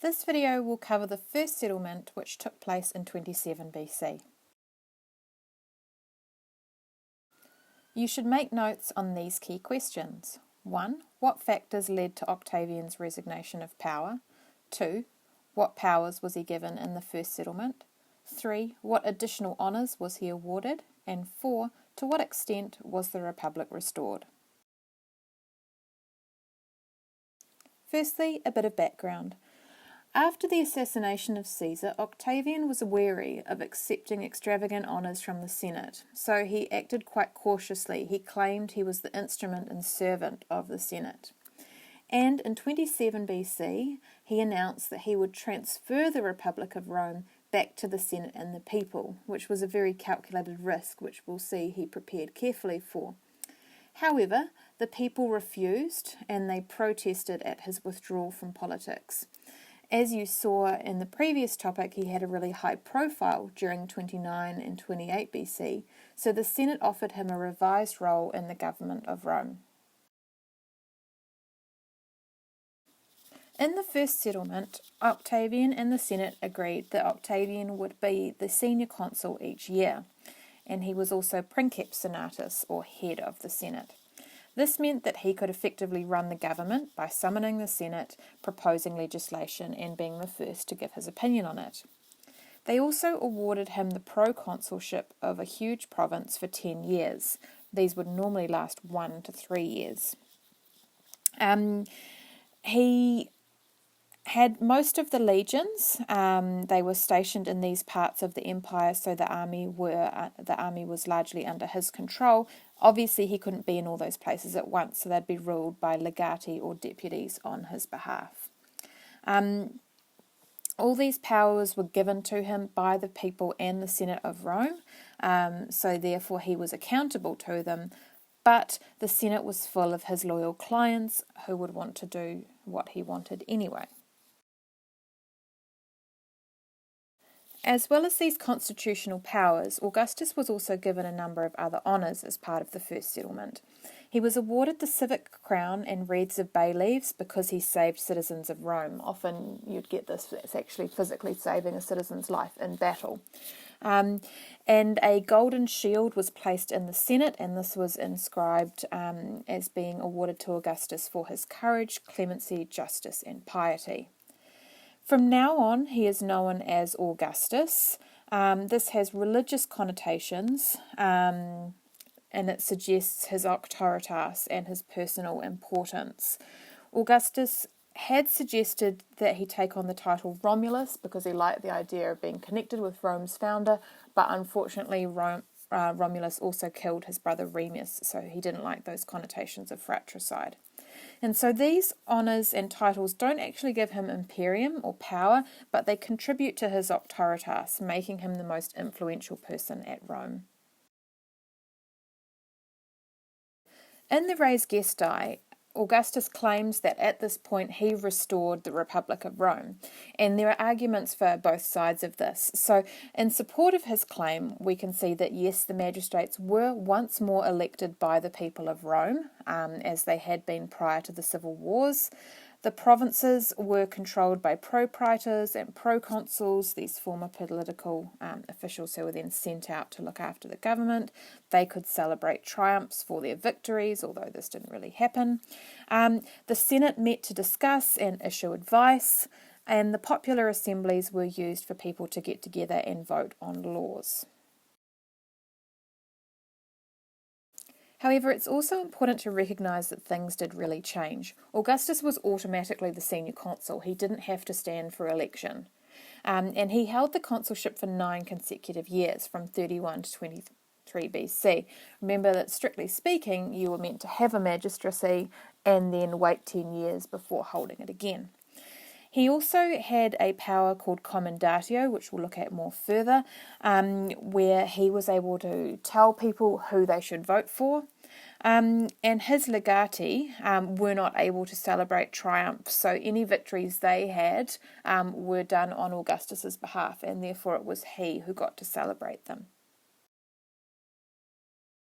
This video will cover the first settlement, which took place in 27 BC. You should make notes on these key questions. 1. What factors led to Octavian's resignation of power? 2. What powers was he given in the first settlement? 3. What additional honours was he awarded? And 4. To what extent was the Republic restored? Firstly, a bit of background. After the assassination of Caesar, Octavian was wary of accepting extravagant honours from the Senate, so he acted quite cautiously. He claimed he was the instrument and servant of the Senate. And in 27 BC, he announced that he would transfer the Republic of Rome back to the Senate and the people, which was a very calculated risk, which we'll see he prepared carefully for. However, the people refused and they protested at his withdrawal from politics. As you saw in the previous topic, he had a really high profile during 29 and 28 BC, so the Senate offered him a revised role in the government of Rome. In the first settlement, Octavian and the Senate agreed that Octavian would be the senior consul each year, and he was also princeps senatus, or head of the Senate. This meant that he could effectively run the government by summoning the Senate, proposing legislation, and being the first to give his opinion on it. They also awarded him the proconsulship of a huge province for 10 years. These would normally last 1 to 3 years. He had most of the legions. They were stationed in these parts of the empire, so the army was largely under his control. Obviously, he couldn't be in all those places at once, so they'd be ruled by legati or deputies on his behalf. All these powers were given to him by the people and the Senate of Rome, so therefore he was accountable to them, but the Senate was full of his loyal clients who would want to do what he wanted anyway. As well as these constitutional powers, Augustus was also given a number of other honours as part of the first settlement. He was awarded the civic crown and wreaths of bay leaves because he saved citizens of Rome. Often you'd get this, it's actually physically saving a citizen's life in battle. And a golden shield was placed in the Senate, and this was inscribed as being awarded to Augustus for his courage, clemency, justice, and piety. From now on, he is known as Augustus. This has religious connotations, and it suggests his auctoritas and his personal importance. Augustus had suggested that he take on the title Romulus because he liked the idea of being connected with Rome's founder, but unfortunately Romulus also killed his brother Remus, so he didn't like those connotations of fratricide. And so these honours and titles don't actually give him imperium or power, but they contribute to his auctoritas, making him the most influential person at Rome. In the Res Gestae, Augustus claims that at this point he restored the Republic of Rome, and there are arguments for both sides of this. So in support of his claim, we can see that yes, the magistrates were once more elected by the people of Rome, as they had been prior to the civil wars. The provinces were controlled by propraetors and proconsuls, these former political officials who were then sent out to look after the government. They could celebrate triumphs for their victories, although this didn't really happen. The Senate met to discuss and issue advice, and the popular assemblies were used for people to get together and vote on laws. However, it's also important to recognise that things did really change. Augustus was automatically the senior consul. He didn't have to stand for election. And he held the consulship for 9 consecutive years, from 31 to 23 BC. Remember that, strictly speaking, you were meant to have a magistracy and then wait 10 years before holding it again. He also had a power called commendatio, which we'll look at more further, where he was able to tell people who they should vote for. And his legati were not able to celebrate triumphs, so any victories they had were done on Augustus's behalf, and therefore it was he who got to celebrate them.